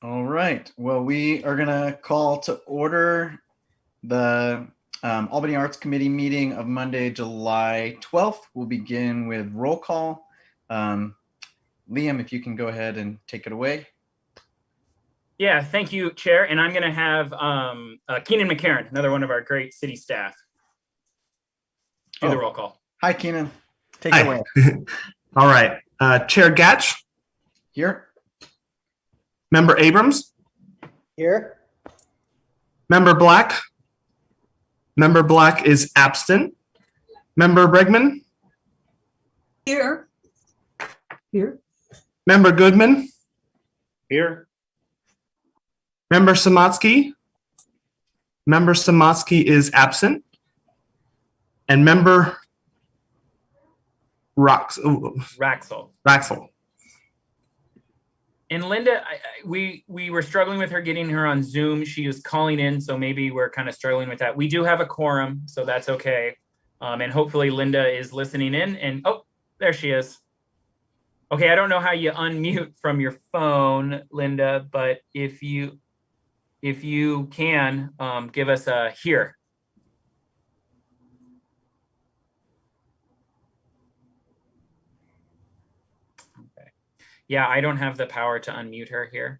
All right. Well, we are going to call to order the Albany Arts Committee meeting of Monday, July 12th. We'll begin with roll call. Liam, if you can go ahead and take it away. Yeah, thank you, Chair. And I'm going to have Keenan McCarron, another one of our great city staff, do the roll call. Hi, Keenan. Take it away. All right. Chair Gatch. Here. Member Abrams. Here. Member Black. Member Black is absent. Member Bregman. Here. Here. Member Goodman. Here. Member Samatsky. Member Samatsky is absent. And Member Raxel. And Linda, we were struggling with her getting her on Zoom. She was calling in, so maybe we're kind of struggling with that. We do have a quorum, so that's okay. And hopefully Linda is listening in. And oh, there she is. Okay, I don't know how you unmute from your phone, Linda, but if you can, give us a here. Yeah, I don't have the power to unmute her here.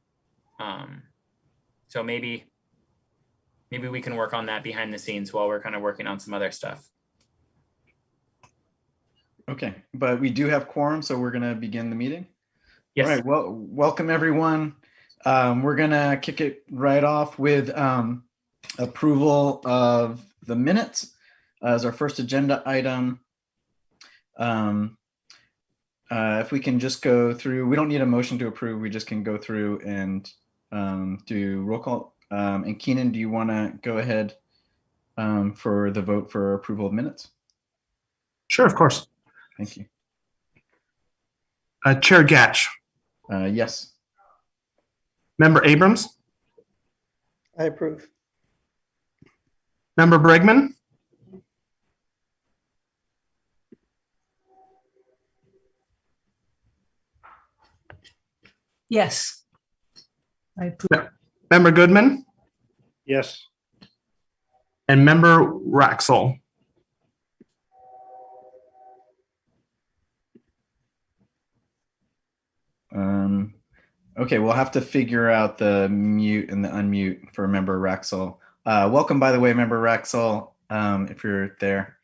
So maybe we can work on that behind the scenes while we're kind of working on some other stuff. Okay, but we do have quorum, so we're going to begin the meeting. Yes. All right, well, welcome everyone. We're going to kick it right off with approval of the minutes as our first agenda item. If we can just go through, we don't need a motion to approve, we just can go through and do roll call. And Keenan, do you want to go ahead for the vote for approval of minutes? Sure, of course. Thank you. Chair Gatch. Yes. Member Abrams. I approve. Member Bregman. Yes. I approve. Member Goodman. Yes. And Member Raxel. Okay, we'll have to figure out the mute and the unmute for Member Raxel. Welcome, by the way, Member Raxel, if you're there.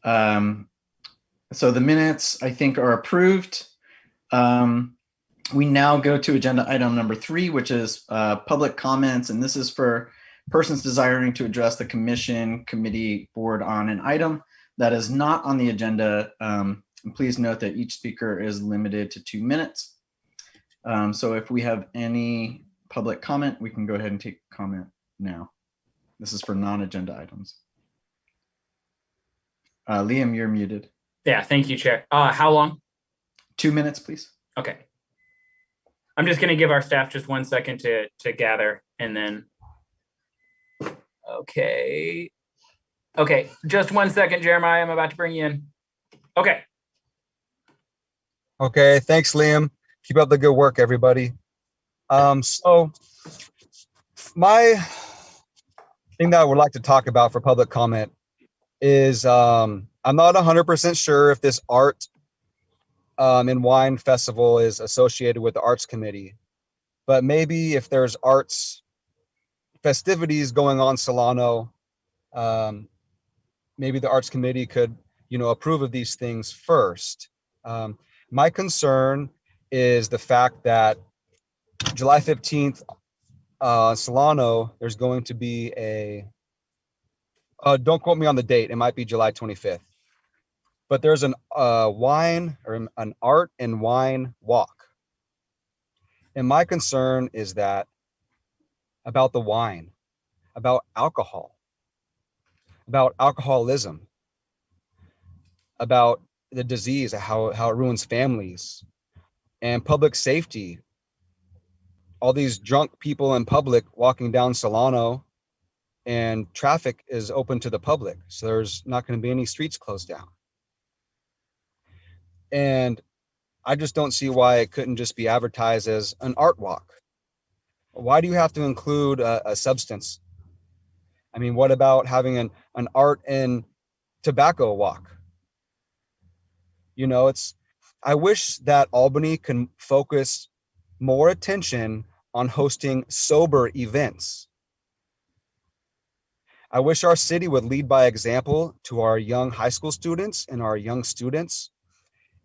So the minutes, I think, are approved. We now go to agenda item number 3, which is public comments, and this is for persons desiring to address the commission, committee, board on an item that is not on the agenda. And please note that each speaker is limited to 2 minutes. So if we have any public comment, we can go ahead and take comment now. This is for non-agenda items. Liam, you're muted. Yeah, thank you, Chair. How long? 2 minutes, please. Okay. I'm just going to give our staff just 1 second to gather, and then. Okay. Okay, just 1 second, Jeremiah. I'm about to bring you in. Okay. Okay, thanks, Liam. Keep up the good work, everybody. So my thing that I would like to talk about for public comment is I'm not 100% sure if this art and wine festival is associated with the arts committee, but maybe if there's arts festivities going on Solano, maybe the arts committee could, approve of these things first. My concern is the fact that July 15th, Solano, there's going to be a, don't quote me on the date, it might be July 25th, but there's an wine or an art and wine walk. And my concern is that about the wine, about alcohol, about alcoholism, about the disease, how it ruins families, and public safety. All these drunk people in public walking down Solano, and traffic is open to the public. So there's not going to be any streets closed down. And I just don't see why it couldn't just be advertised as an art walk. Why do you have to include a substance? I mean, what about having an art and tobacco walk? You know, I wish that Albany can focus more attention on hosting sober events. I wish our city would lead by example to our young high school students and our young students.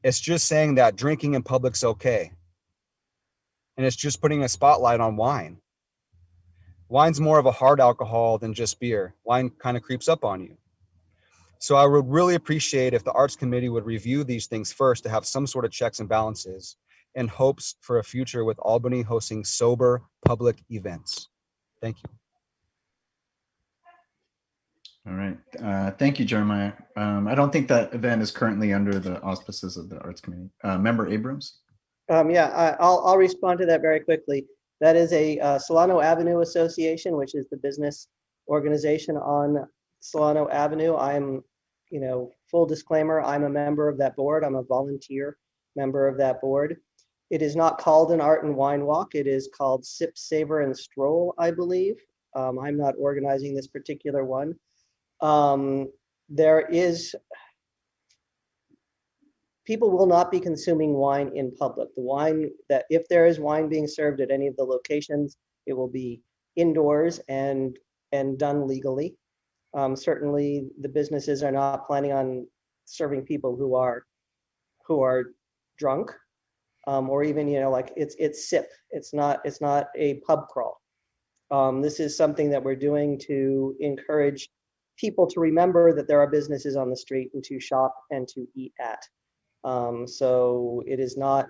It's just saying that drinking in public's okay. And it's just putting a spotlight on wine. Wine's more of a hard alcohol than just beer. Wine kind of creeps up on you. So I would really appreciate if the Arts Committee would review these things first to have some sort of checks and balances in hopes for a future with Albany hosting sober public events. Thank you. All right. Thank you, Jeremiah. I don't think that event is currently under the auspices of the Arts Committee. Member Abrams? I'll respond to that very quickly. That is a Solano Avenue Association, which is the business organization on Solano Avenue. I'm, full disclaimer, I'm a member of that board. I'm a volunteer member of that board. It is not called an Art and Wine Walk. It is called Sip, Savor, and Stroll, I believe. I'm not organizing this particular one. People will not be consuming wine in public. The wine that, if there is wine being served at any of the locations, it will be indoors and done legally. Certainly the businesses are not planning on serving people who are drunk, or even, like it's sip. It's not a pub crawl. This is something that we're doing to encourage people to remember that there are businesses on the street and to shop and to eat at. So it is not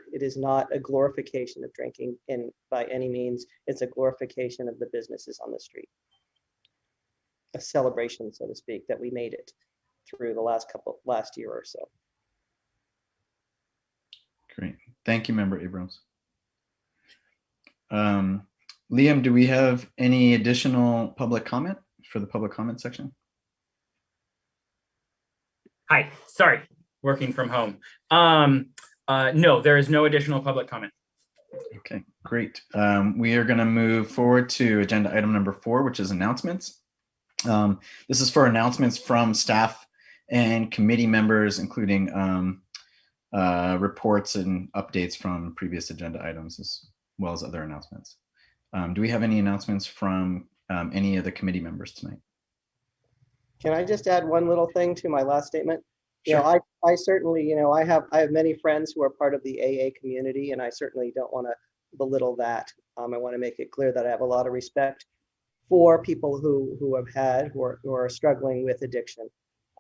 a glorification of drinking by any means. It's a glorification of the businesses on the street. A celebration, so to speak, that we made it through the last year or so. Great. Thank you, Member Abrams. Liam, do we have any additional public comment for the public comment section? Hi, sorry, working from home. No, there is no additional public comment. Okay, great. We are going to move forward to agenda item number 4, which is announcements. This is for announcements from staff and committee members, including reports and updates from previous agenda items, as well as other announcements. Do we have any announcements from any of the committee members tonight? Can I just add one little thing to my last statement? Sure. I certainly, I have many friends who are part of the AA community, and I certainly don't want to belittle that. I want to make it clear that I have a lot of respect for people who are struggling with addiction.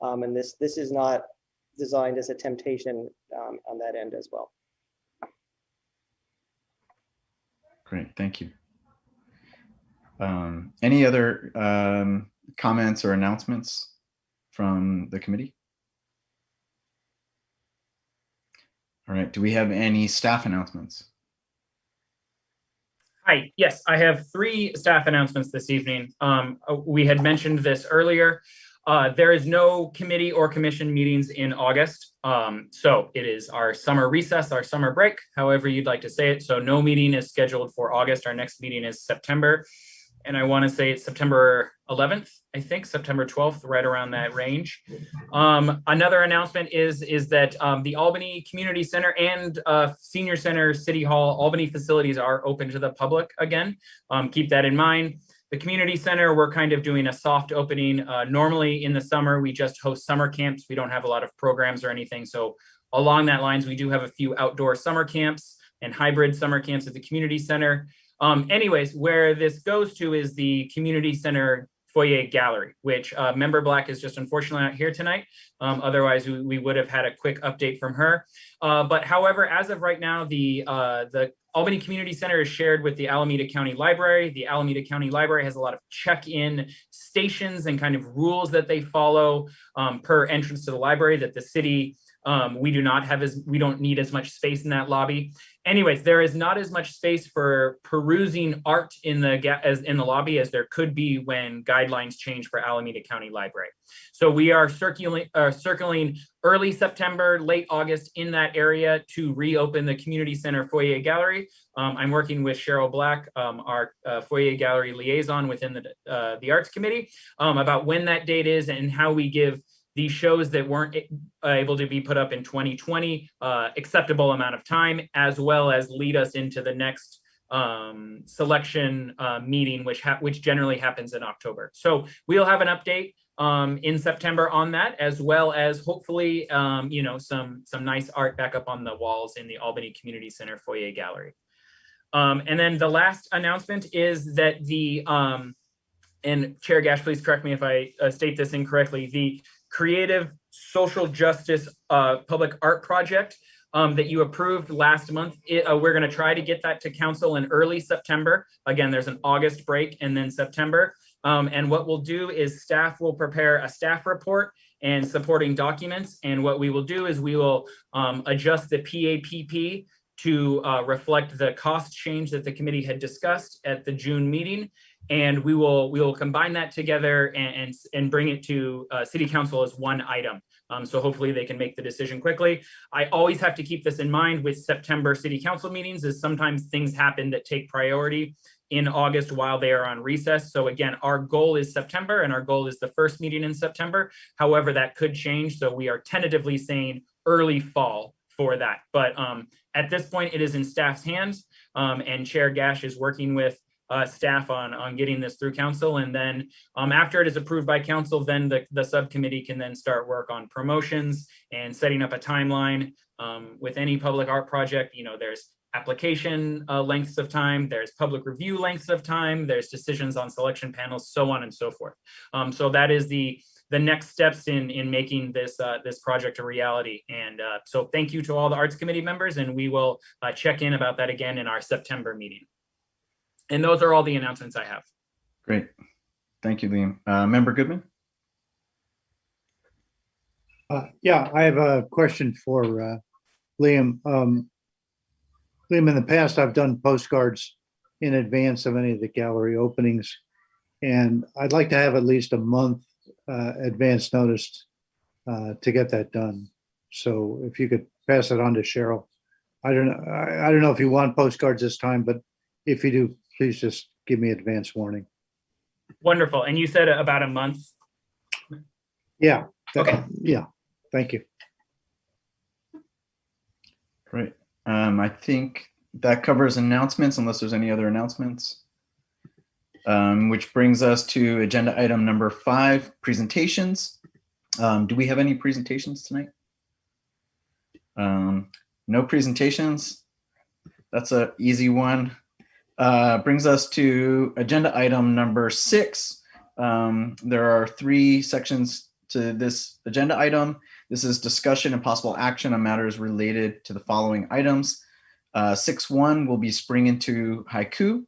And this is not designed as a temptation on that end as well. Great, thank you. Any other comments or announcements from the committee? All right, do we have any staff announcements? Hi, yes, I have 3 staff announcements this evening. We had mentioned this earlier. There is no committee or commission meetings in August. So it is our summer recess, our summer break, however you'd like to say it. So no meeting is scheduled for August. Our next meeting is September. And I want to say it's September 11th, I think, September 12th, right around that range. Another announcement is that the Albany Community Center and Senior Center City Hall Albany facilities are open to the public again. Keep that in mind. The community center, we're kind of doing a soft opening. Normally in the summer, we just host summer camps. We don't have a lot of programs or anything. So along that lines, we do have a few outdoor summer camps and hybrid summer camps at the community center. Anyways, where this goes to is the community center foyer gallery, which Member Black is just unfortunately not here tonight. Otherwise, we would have had a quick update from her. But however, as of right now, the Albany Community Center is shared with the Alameda County Library. The Alameda County Library has a lot of check-in stations and kind of rules that they follow per entrance to the library that the city We don't need as much space in that lobby. Anyways, there is not as much space for perusing art in the lobby as there could be when guidelines change for Alameda County Library. So we are circling early September, late August in that area to reopen the community center foyer gallery. I'm working with Cheryl Black, our foyer gallery liaison within the Arts Committee, about when that date is and how we give these shows that weren't able to be put up in 2020 acceptable amount of time, as well as lead us into the next selection meeting, which generally happens in October. So we'll have an update in September on that, as well as hopefully some nice art back up on the walls in the Albany Community Center foyer gallery. And then the last announcement is that and Chair Gash, please correct me if I state this incorrectly, the Creative Social Justice Public Art Project that you approved last month. We're going to try to get that to council in early September. Again, there's an August break and then September. And what we'll do is staff will prepare a staff report and supporting documents. And what we will do is we will adjust the PAPP to reflect the cost change that the committee had discussed at the June meeting. And we will combine that together and bring it to City Council as one item. So hopefully they can make the decision quickly. I always have to keep this in mind with September City Council meetings, is sometimes things happen that take priority in August while they are on recess. So again, our goal is September and our goal is the first meeting in September. However, that could change. So we are tentatively saying early fall for that. But at this point, it is in staff's hands, and Chair Gash is working with staff on getting this through council. And then after it is approved by council, then the subcommittee can then start work on promotions and setting up a timeline. With any public art project, there's application lengths of time, there's public review lengths of time, there's decisions on selection panels, so on and so forth. So that is the next steps in making this project a reality. And so thank you to all the Arts Committee members, and we will check in about that again in our September meeting. And those are all the announcements I have. Great. Thank you, Liam. Member Goodman? Yeah, I have a question for Liam. Liam, in the past, I've done postcards in advance of any of the gallery openings, and I'd like to have at least a month advance notice to get that done. So if you could pass it on to Cheryl. I don't know if you want postcards this time, but if you do, please just give me advance warning. Wonderful. And you said about a month? Yeah. Okay. Yeah. Thank you. Great. I think that covers announcements, unless there's any other announcements. Which brings us to agenda item number 5, presentations. Do we have any presentations tonight? No presentations. That's an easy one. Brings us to agenda item number 6. There are 3 sections to this agenda item. This is discussion and possible action on matters related to the following items. 6.1 will be spring into haiku.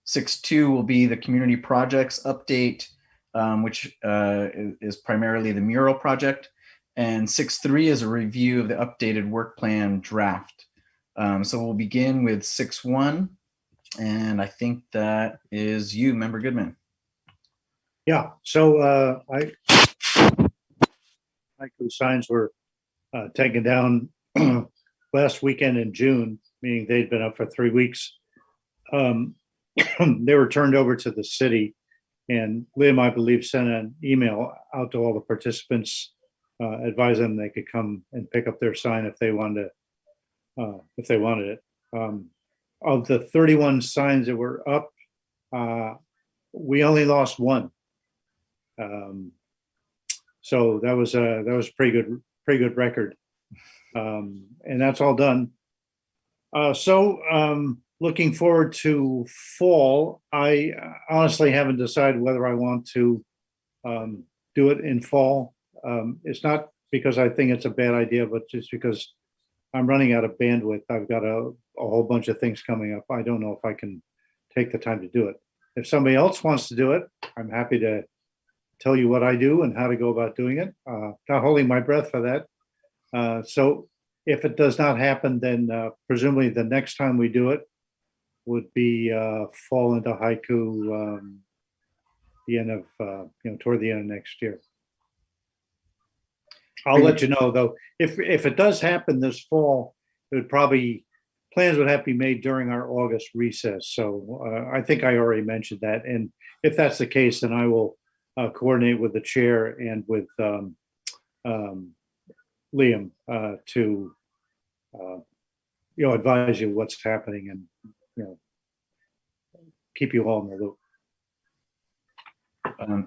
6.2 will be the community projects update, which is primarily the mural project. And 6.3 is a review of the updated work plan draft. So we'll begin with 6.1. And I think that is you, Member Goodman. Yeah. So Haiku signs were taken down last weekend in June, meaning they'd been up for 3 weeks. They were turned over to the city, and Liam, I believe, sent an email out to all the participants, advising them they could come and pick up their sign if they wanted it. Of the 31 signs that were up, we only lost 1. So that was a pretty good record, and that's all done. Looking forward to fall. I honestly haven't decided whether I want to do it in fall. It's not because I think it's a bad idea, but just because I'm running out of bandwidth. I've got a whole bunch of things coming up. I don't know if I can take the time to do it. If somebody else wants to do it, I'm happy to tell you what I do and how to go about doing it. Not holding my breath for that. So if it does not happen, then presumably the next time we do it would be fall into haiku the end of, toward the end of next year. I'll let you know, though, if it does happen this fall, it would probably, plans would have to be made during our August recess. So I think I already mentioned that. And if that's the case, then I will coordinate with the chair and with Liam to advise you what's happening and keep you all in the loop.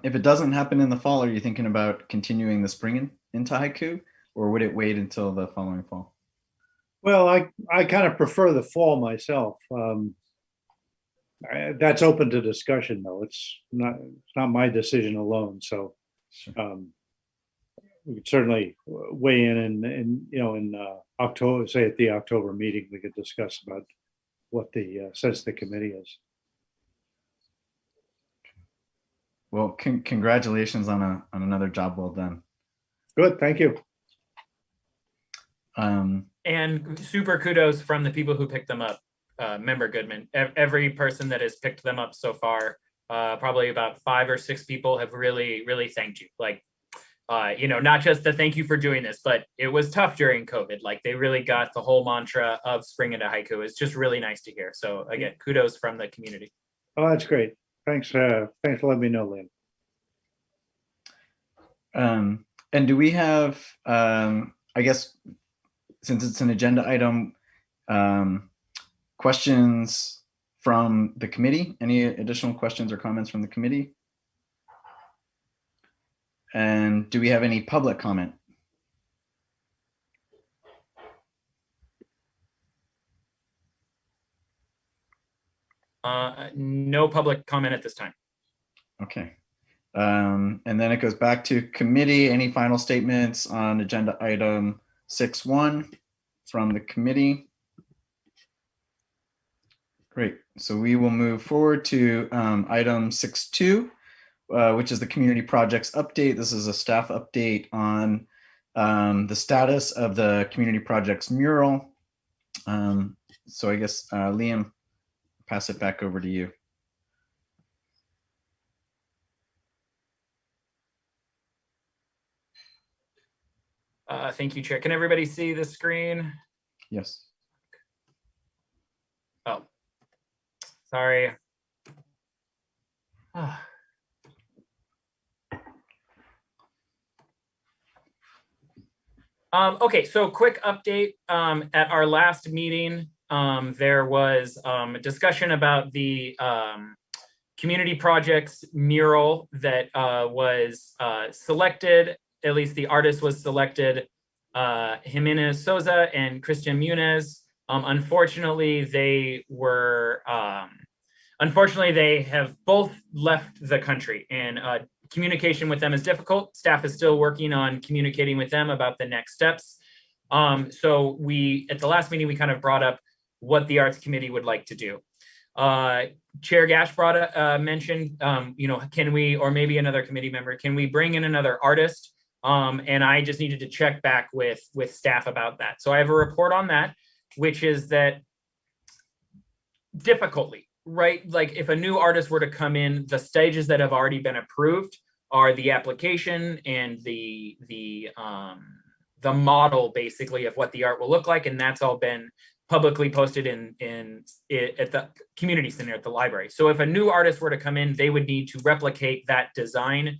If it doesn't happen in the fall, are you thinking about continuing the spring into haiku, or would it wait until the following fall? Well, I kind of prefer the fall myself. That's open to discussion, though. It's not my decision alone. So we could certainly weigh in in October, say at the October meeting, we could discuss about what the sense of the committee is. Well, congratulations on another job well done. Good, thank you. And super kudos from the people who picked them up. Member Goodman, every person that has picked them up so far, probably about 5 or 6 people have really, really thanked you. Like, not just the thank you for doing this, but it was tough during COVID. Like, they really got the whole mantra of spring into haiku. It's just really nice to hear. So again, kudos from the community. Oh, that's great. Thanks for letting me know, Liam. And do we have, I guess, since it's an agenda item, questions from the committee? Any additional questions or comments from the committee? And do we have any public comment? No public comment at this time. Okay. And then it goes back to committee. Any final statements on agenda item 6.1 from the committee? Great. So we will move forward to item 6.2, which is the community projects update. This is a staff update on the status of the community projects mural. So I guess, Liam, pass it back over to you. Thank you, Chair. Can everybody see the screen? Yes. Oh, sorry. Okay, so quick update. At our last meeting, there was a discussion about the community projects mural that was selected. At least the artist was selected, Jimenez Souza and Christian Munez. Unfortunately, they have both left the country, and communication with them is difficult. Staff is still working on communicating with them about the next steps. So at the last meeting, we kind of brought up what the Arts Committee would like to do. Chair Gash mentioned, can we, or maybe another committee member, can we bring in another artist? And I just needed to check back with staff about that. So I have a report on that, which is that difficultly, right? Like if a new artist were to come in, the stages that have already been approved are the application and the model basically of what the art will look like. And that's all been publicly posted at the community center at the library. So if a new artist were to come in, they would need to replicate that design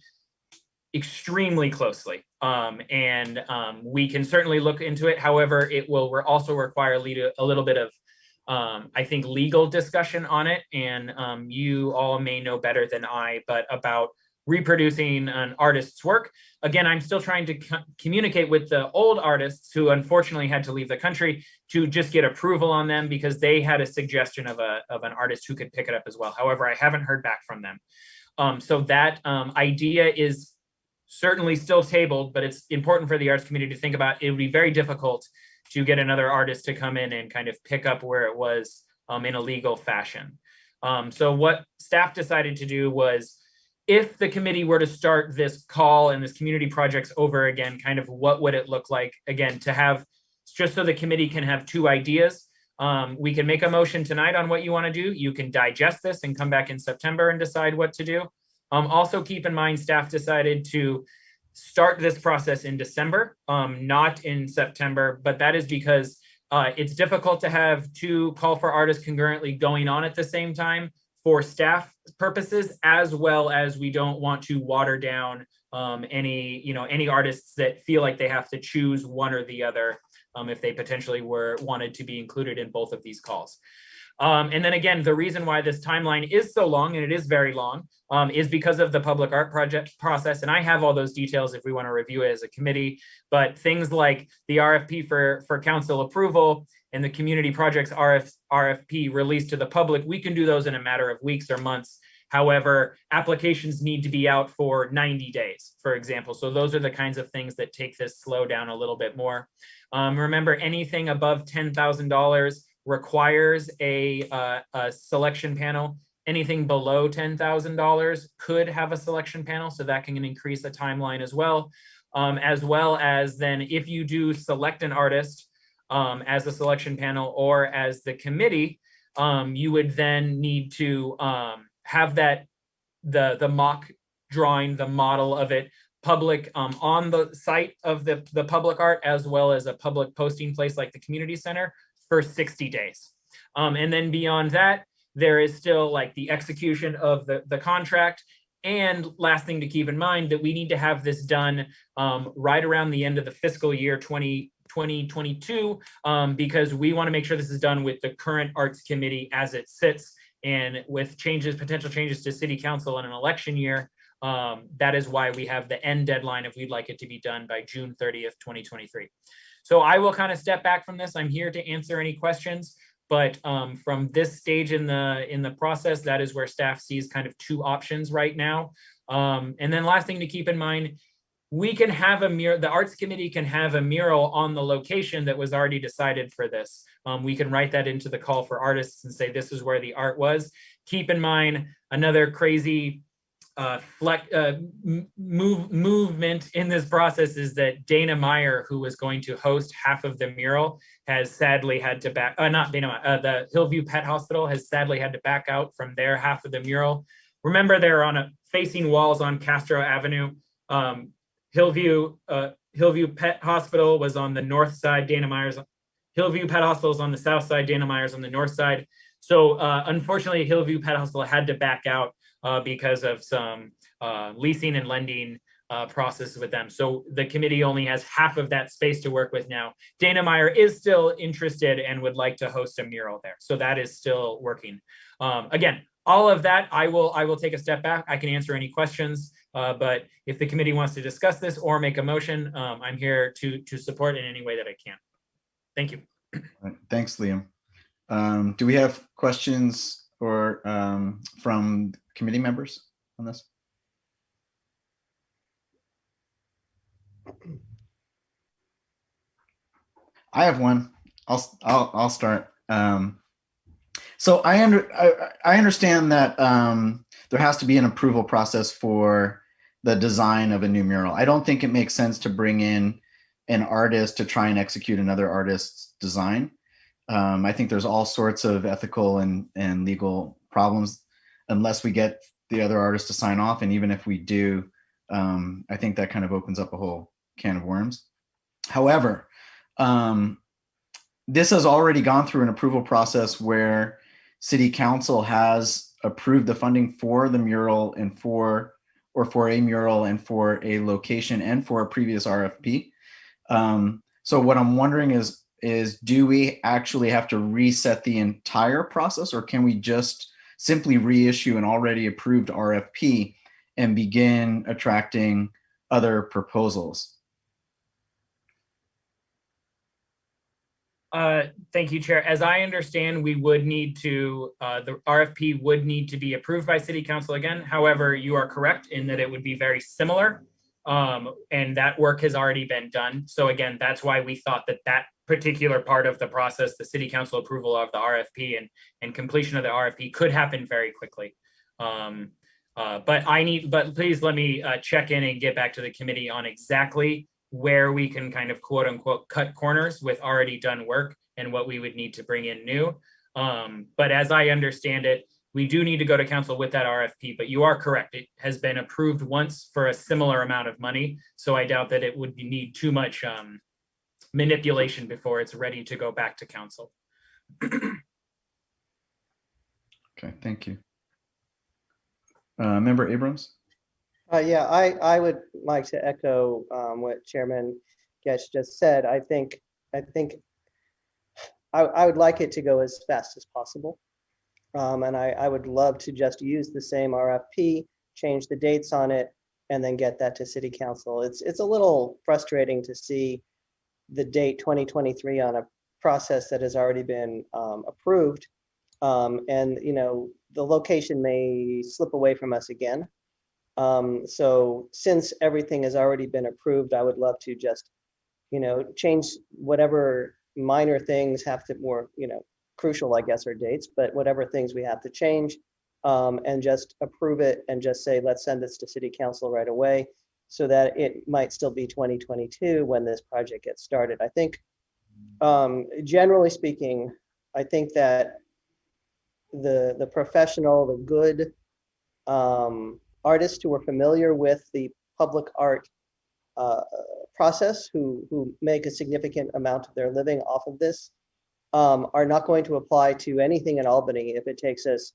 extremely closely. We can certainly look into it. However, it will also require a little bit of, I think, legal discussion on it. And you all may know better than I, but about reproducing an artist's work. Again, I'm still trying to communicate with the old artists who unfortunately had to leave the country to just get approval on them because they had a suggestion of an artist who could pick it up as well. However, I haven't heard back from them. So that idea is certainly still tabled, but it's important for the arts community to think about. It would be very difficult to get another artist to come in and kind of pick up where it was in a legal fashion. So what staff decided to do was if the committee were to start this call and this community projects over again, kind of what would it look like again to have, just so the committee can have two ideas. We can make a motion tonight on what you want to do. You can digest this and come back in September and decide what to do. Also keep in mind, staff decided to start this process in December, not in September, but that is because it's difficult to have two call for artists concurrently going on at the same time for staff purposes, as well as we don't want to water down any artists that feel like they have to choose one or the other if they potentially wanted to be included in both of these calls. And then again, the reason why this timeline is so long, and it is very long, is because of the public art project process. And I have all those details if we want to review it as a committee, but things like the RFP for council approval and the community projects RFP released to the public, we can do those in a matter of weeks or months. However, applications need to be out for 90 days, for example. So those are the kinds of things that take this slow down a little bit more. Remember, anything above $10,000 requires a selection panel. Anything below $10,000 could have a selection panel, so that can increase the timeline as well. As well as then if you do select an artist as a selection panel or as the committee, you would then need to have that the mock drawing, the model of it public on the site of the public art, as well as a public posting place like the community center for 60 days. And then beyond that, there is still like the execution of the contract. And last thing to keep in mind, that we need to have this done right around the end of the fiscal year 2022, because we want to make sure this is done with the current arts committee as it sits, and with potential changes to city council in an election year. That is why we have the end deadline if we'd like it to be done by June 30th, 2023. So I will kind of step back from this. I'm here to answer any questions, but from this stage in the process, that is where staff sees kind of two options right now. And then last thing to keep in mind, we can have a mural, the arts committee can have a mural on the location that was already decided for this. We can write that into the call for artists and say, this is where the art was. Keep in mind, another crazy movement in this process is that Dana Meyer, who was going to host half of the mural, has sadly had to the Hillview Pet Hospital has sadly had to back out from their half of the mural. Remember, they're on facing walls on Castro Avenue. Hillview Pet Hospital was on the north side. Hillview Pet Hospital is on the south side. Dana Meyer's on the north side. So unfortunately, Hillview Pet Hospital had to back out because of some leasing and lending process with them. So the committee only has half of that space to work with now. Dana Meyer is still interested and would like to host a mural there. So that is still working. Again, all of that, I will take a step back. I can answer any questions, but if the committee wants to discuss this or make a motion, I'm here to support in any way that I can. Thank you. Thanks, Liam. Do we have questions or from committee members on this? I have one. I'll start. So I understand that there has to be an approval process for the design of a new mural. I don't think it makes sense to bring in an artist to try and execute another artist's design. I think there's all sorts of ethical and legal problems unless we get the other artist to sign off. And even if we do, I think that kind of opens up a whole can of worms. However, this has already gone through an approval process where City Council has approved the funding for the mural and for a mural and for a location and for a previous RFP. So what I'm wondering is do we actually have to reset the entire process, or can we just simply reissue an already approved RFP and begin attracting other proposals? Thank you, Chair. As I understand, we would need to, the RFP would need to be approved by City Council again. However, you are correct in that it would be very similar, and that work has already been done. So again, that's why we thought that particular part of the process, the City Council approval of the RFP and completion of the RFP, could happen very quickly. But please let me check in and get back to the committee on exactly where we can kind of quote unquote cut corners with already done work and what we would need to bring in new. But as I understand it, we do need to go to council with that RFP, but you are correct. It has been approved once for a similar amount of money. So I doubt that it would need too much manipulation before it's ready to go back to council. Okay, thank you. Member Abrams? Yeah, I would like to echo what Chairman Getch just said. I think I would like it to go as fast as possible. And I would love to just use the same RFP, change the dates on it, and then get that to City Council. It's a little frustrating to see the date 2023 on a process that has already been approved. And the location may slip away from us again. So since everything has already been approved, I would love to just, change whatever minor things have to more, crucial, I guess, are dates, but whatever things we have to change, and just approve it and just say, let's send this to City Council right away, so that it might still be 2022 when this project gets started. I think, generally speaking, I think that the professional, the good artists who are familiar with the public art process, who make a significant amount of their living off of this, are not going to apply to anything in Albany if it takes us,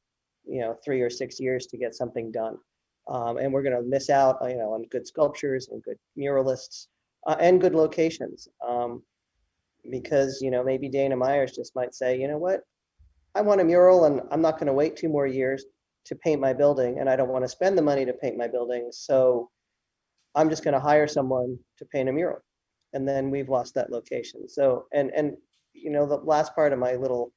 3 or 6 years to get something done. And we're going to miss out, on good sculptures and good muralists and good locations. Because, maybe Dana Myers just might say, you know what, I want a mural and I'm not going to wait 2 more years to paint my building, and I don't want to spend the money to paint my building. So I'm just going to hire someone to paint a mural. And then we've lost that location. So, and the last part of my little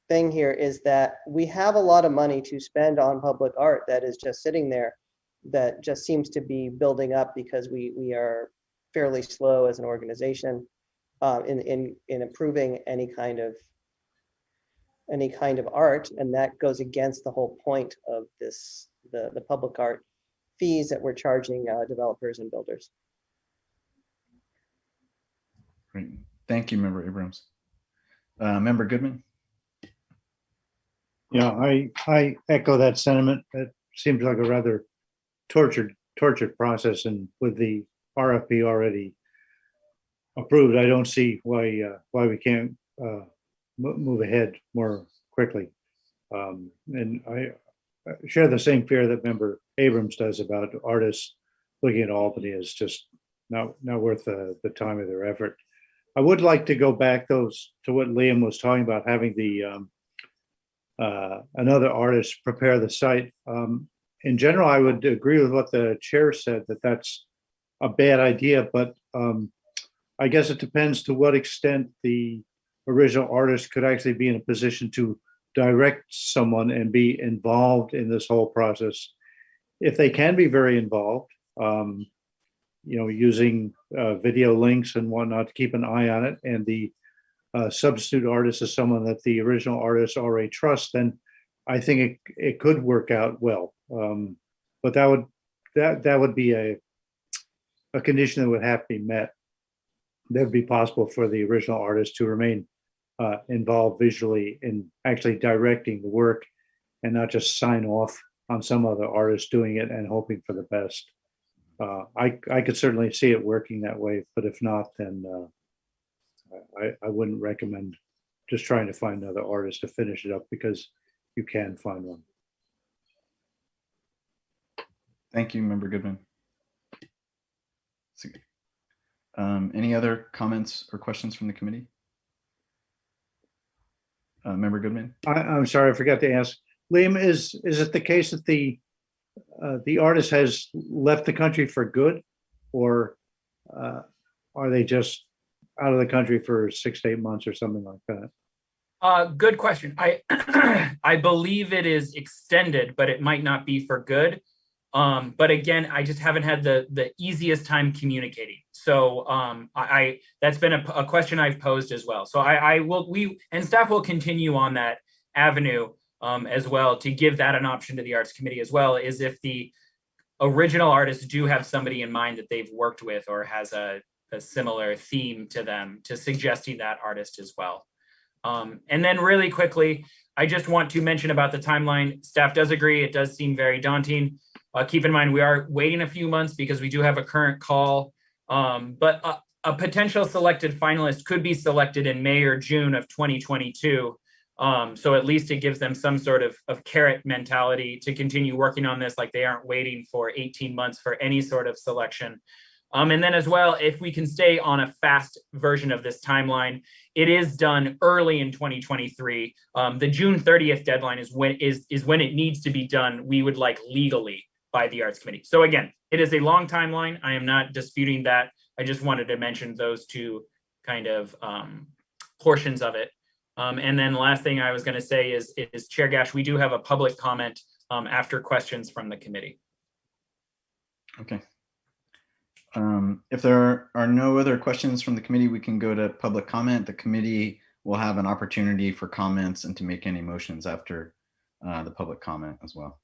thing here is that we have a lot of money to spend on public art that is just sitting there, that just seems to be building up because we are fairly slow as an organization in improving any kind of art, and that goes against the whole point of this, the public art fees that we're charging developers and builders. Great. Thank you, Member Abrams. Member Goodman? Yeah, I echo that sentiment. It seems like a rather tortured process, and with the RFP already approved, I don't see why we can't move ahead more quickly. And I share the same fear that Member Abrams does about artists looking at Albany as just not worth the time of their effort. I would like to go back to what Liam was talking about, having the another artist prepare the site. In general, I would agree with what the chair said, that that's a bad idea, but I guess it depends to what extent the original artist could actually be in a position to direct someone and be involved in this whole process. If they can be very involved, using video links and whatnot to keep an eye on it, and the substitute artist is someone that the original artist already trusts, then I think it could work out well. But that would be a condition that would have to be met. That would be possible for the original artist to remain involved visually in actually directing the work, and not just sign off on some other artist doing it and hoping for the best. I could certainly see it working that way, but if not, then I wouldn't recommend just trying to find another artist to finish it up, because you can find one. Thank you, Member Goodman. Any other comments or questions from the committee? Member Goodman? I'm sorry, I forgot to ask. Liam, is it the case that the artist has left the country for good, or are they just out of the country for 6 to 8 months or something like that? Good question. I believe it is extended, but it might not be for good. But again, I just haven't had the easiest time communicating. So that's been a question I've posed as well. So we staff will continue on that avenue as well, to give that an option to the Arts Committee as well, is if the original artists do have somebody in mind that they've worked with or has a similar theme to them, to suggesting that artist as well. And then really quickly, I just want to mention about the timeline. Staff does agree, it does seem very daunting. Keep in mind, we are waiting a few months because we do have a current call, but a potential selected finalist could be selected in May or June of 2022. So at least it gives them some sort of carrot mentality to continue working on this, like they aren't waiting for 18 months for any sort of selection. And then as well, if we can stay on a fast version of this timeline, it is done early in 2023. The June 30th deadline is when it needs to be done, we would like legally, by the Arts Committee. So again, it is a long timeline. I am not disputing that. I just wanted to mention those two kind of portions of it. And then the last thing I was going to say is Chair Gash, we do have a public comment after questions from the committee. Okay. If there are no other questions from the committee, we can go to public comment. The committee will have an opportunity for comments and to make any motions after the public comment as well.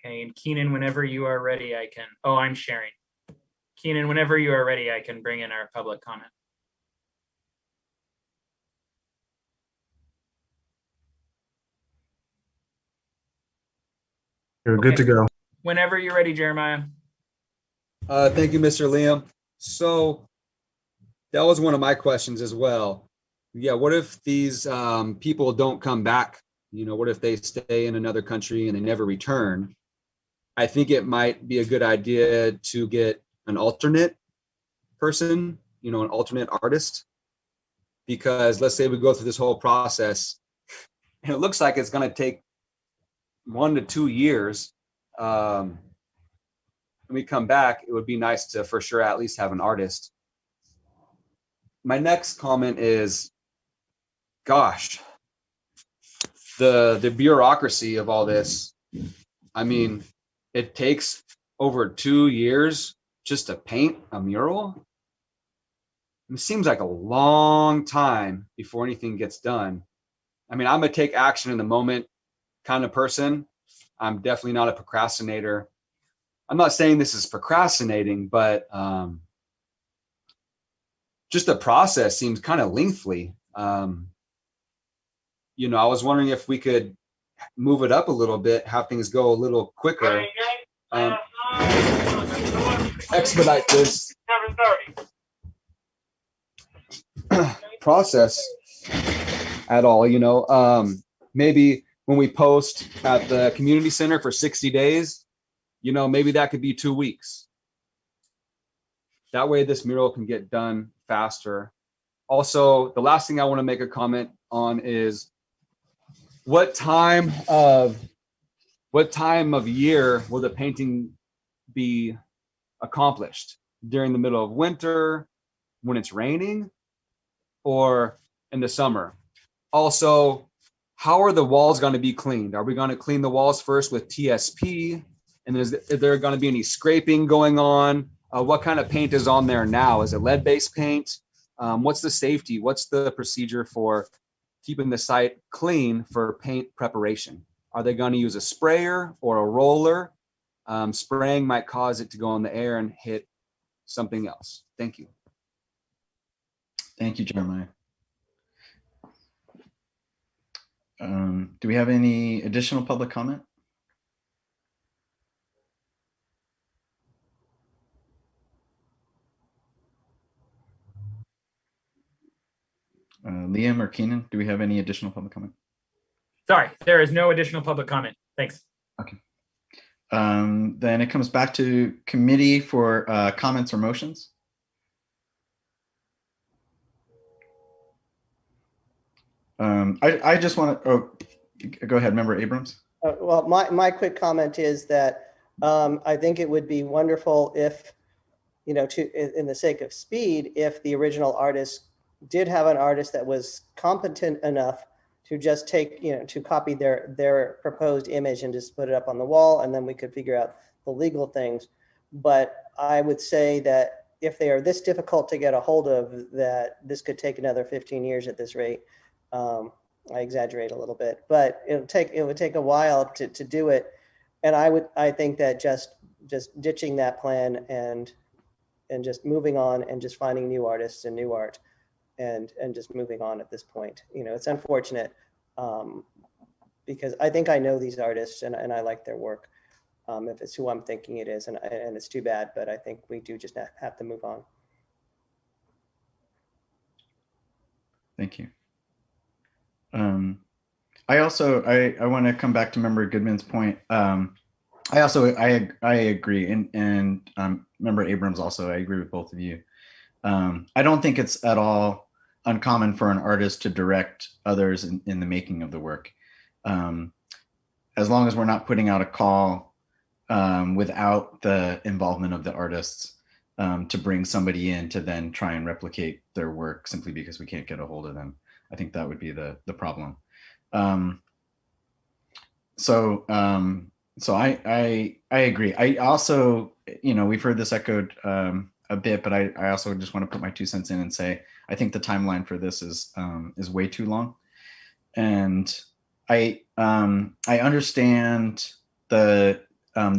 Okay, and Keenan, whenever you are ready, I can, oh, I'm sharing. Keenan, whenever you are ready, I can bring in our public comment. You're good to go. Whenever you're ready, Jeremiah. Thank you, Mr. Liam. So that was one of my questions as well. Yeah, what if these people don't come back? You know, what if they stay in another country and they never return? I think it might be a good idea to get an alternate person, you know, an alternate artist, because let's say we go through this whole process and it looks like it's going to take 1 to 2 years. When we come back, it would be nice to for sure at least have an artist. My next comment is, gosh, the bureaucracy of all this. I mean, it takes over 2 years just to paint a mural. It seems like a long time before anything gets done. I mean, I'm a take action in the moment kind of person. I'm definitely not a procrastinator. I'm not saying this is procrastinating, but just the process seems kind of lengthy. You know, I was wondering if we could move it up a little bit, have things go a little quicker, expedite this process at all, you know. Maybe when we post at the community center for 60 days, you know, maybe that could be 2 weeks. That way this mural can get done faster. Also, the last thing I want to make a comment on is what time of year will the painting be accomplished? During the middle of winter, when it's raining, or in the summer? Also, how are the walls going to be cleaned? Are we going to clean the walls first with TSP? And is there going to be any scraping going on? What kind of paint is on there now? Is it lead-based paint? What's the safety? What's the procedure for keeping the site clean for paint preparation? Are they going to use a sprayer or a roller? Spraying might cause it to go in the air and hit something else. Thank you. Thank you, Jeremiah. Do we have any additional public comment? Liam or Keenan, do we have any additional public comment? Sorry, there is no additional public comment. Thanks. Okay. Then it comes back to committee for comments or motions. I just want to, go ahead, Member Abrams. Well, my quick comment is that I think it would be wonderful if, you know, in the sake of speed, if the original artist did have an artist that was competent enough to just take, you know, to copy their proposed image and just put it up on the wall, and then we could figure out the legal things. But I would say that if they are this difficult to get a hold of, that this could take another 15 years at this rate. I exaggerate a little bit, but it would take a while to do it. And I think that just ditching that plan and just moving on and just finding new artists and new art and just moving on at this point. You know, it's unfortunate because I think I know these artists and I like their work. If it's who I'm thinking it is, and it's too bad, but I think we do just have to move on. Thank you. I also, I want to come back to Member Goodman's point. I agree. And Member Abrams also, I agree with both of you. I don't think it's at all uncommon for an artist to direct others in the making of the work. As long as we're not putting out a call without the involvement of the artists to bring somebody in to then try and replicate their work simply because we can't get a hold of them. I think that would be the problem. So I agree. I also, you know, we've heard this echoed a bit, but I also just want to put my 2 cents in and say, I think the timeline for this is way too long. And I understand the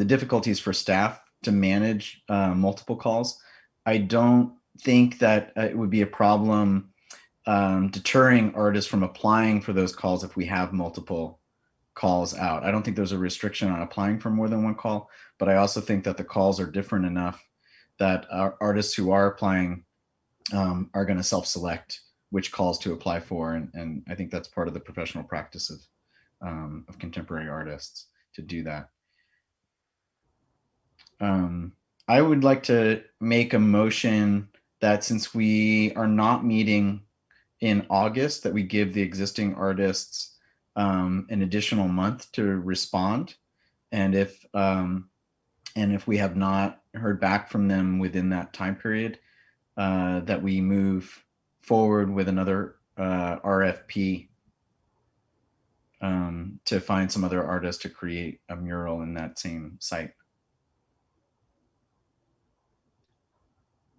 difficulties for staff to manage multiple calls. I don't think that it would be a problem deterring artists from applying for those calls if we have multiple calls out. I don't think there's a restriction on applying for more than one call, but I also think that the calls are different enough that our artists who are applying are going to self-select which calls to apply for. And I think that's part of the professional practice of contemporary artists to do that. I would like to make a motion that since we are not meeting in August, that we give the existing artists an additional month to respond. And if we have not heard back from them within that time period, that we move forward with another RFP to find some other artist to create a mural in that same site.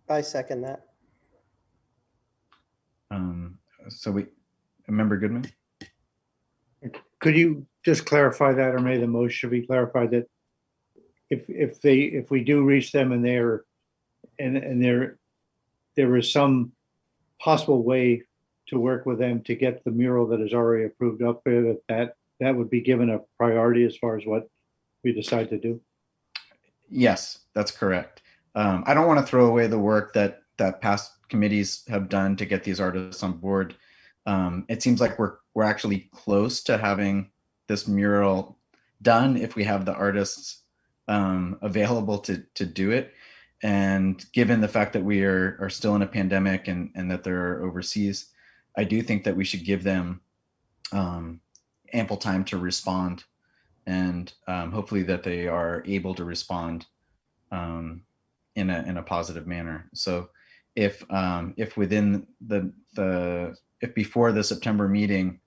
I second that. So Member Goodman? Could you just clarify that, or may the motion be clarified that if we do reach them and there is some possible way to work with them to get the mural that is already approved up there, that would be given a priority as far as what we decide to do? Yes, that's correct. I don't want to throw away the work that past committees have done to get these artists on board. It seems like we're actually close to having this mural done if we have the artists available to do it. And given the fact that we are still in a pandemic and that they're overseas, I do think that we should give them ample time to respond, and hopefully that they are able to respond in a positive manner. So if within if before the September meeting,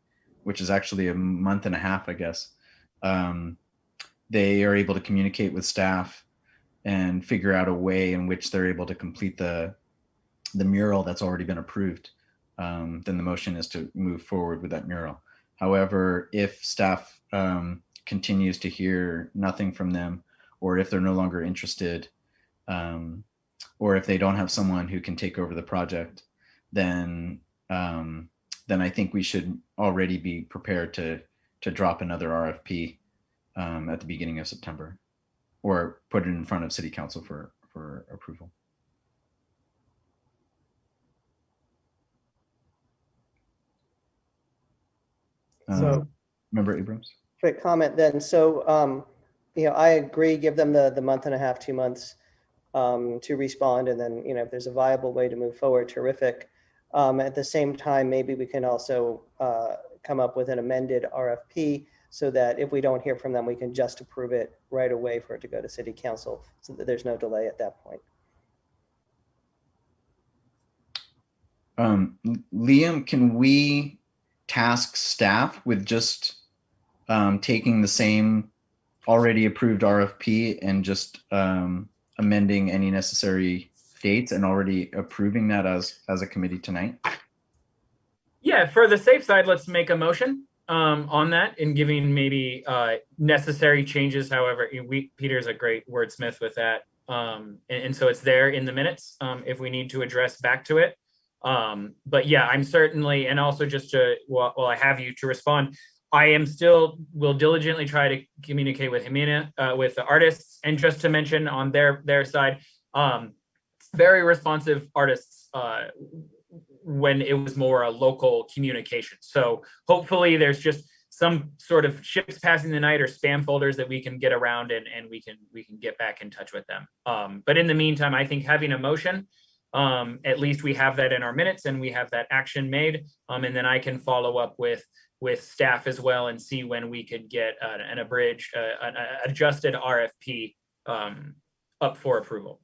which is actually a month and a half, I guess, they are able to communicate with staff and figure out a way in which they're able to complete the mural that's already been approved, then the motion is to move forward with that mural. However, if staff continues to hear nothing from them, or if they're no longer interested, or if they don't have someone who can take over the project, then I think we should already be prepared to drop another RFP at the beginning of September, or put it in front of City Council for approval. So, Member Abrams? quick comment then. So, I agree, give them the month and a half, 2 months to respond. And then, if there's a viable way to move forward, terrific. At the same time, maybe we can also come up with an amended RFP so that if we don't hear from them, we can just approve it right away for it to go to City Council so that there's no delay at that point. Liam, can we task staff with just taking the same already approved RFP and just amending any necessary dates and already approving that as a committee tonight? Yeah, for the safe side, let's make a motion on that and giving maybe necessary changes. However, Peter's a great wordsmith with that. And so it's there in the minutes if we need to address back to it. But yeah, I'm certainly, and also just to, while I have you to respond, I am still, will diligently try to communicate with Jimena, with the artists. And just to mention on their side, very responsive artists when it was more a local communication. So hopefully there's just some sort of ships passing the night or spam folders that we can get around and we can get back in touch with them. But in the meantime, I think having a motion, at least we have that in our minutes and we have that action made. And then I can follow up with staff as well and see when we could get an abridged, an adjusted RFP up for approval.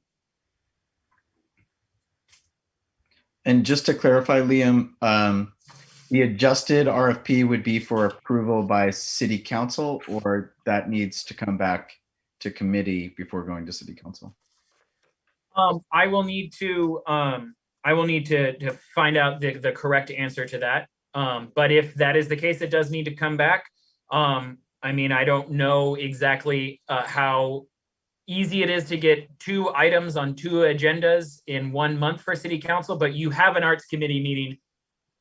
And just to clarify, Liam, the adjusted RFP would be for approval by city council, or that needs to come back to committee before going to city council? I will need to find out the correct answer to that. But if that is the case, it does need to come back. I mean, I don't know exactly how easy it is to get 2 items on 2 agendas in 1 month for city council, but you have an arts committee meeting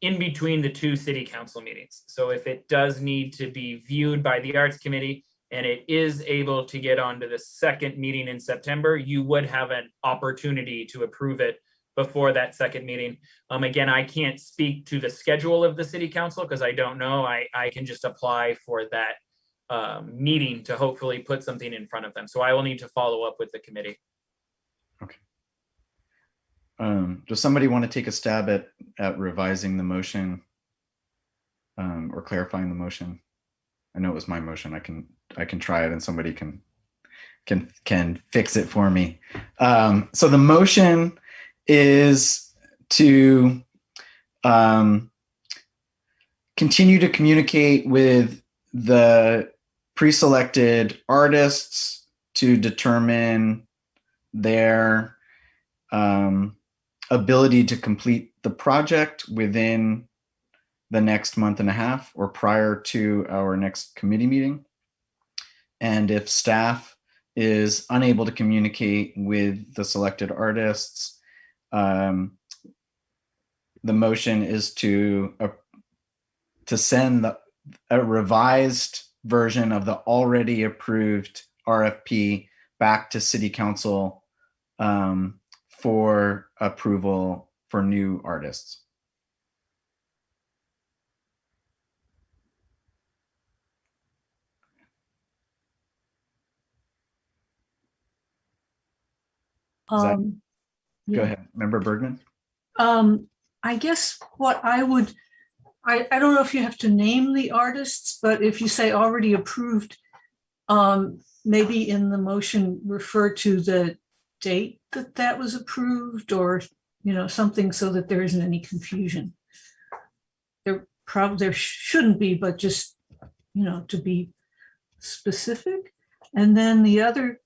in between the 2 city council meetings. So if it does need to be viewed by the arts committee and it is able to get onto the 2nd meeting in September, you would have an opportunity to approve it before that 2nd meeting. Again, I can't speak to the schedule of the city council because I don't know. I can just apply for that meeting to hopefully put something in front of them. So I will need to follow up with the committee. Okay. Does somebody want to take a stab at revising the motion or clarifying the motion? I know it was my motion. I can try it and somebody can fix it for me. So the motion is to continue to communicate with the pre-selected artists to determine their ability to complete the project within the next month and a half or prior to our next committee meeting. And if staff is unable to communicate with the selected artists, the motion is to send a revised version of the already approved RFP back to city council for approval for new artists. Go ahead, Member Bergman. I guess what I would, I don't know if you have to name the artists, but if you say already approved, maybe in the motion refer to the date that was approved, or something so that there isn't any confusion. There shouldn't be, but just to be specific. And then the other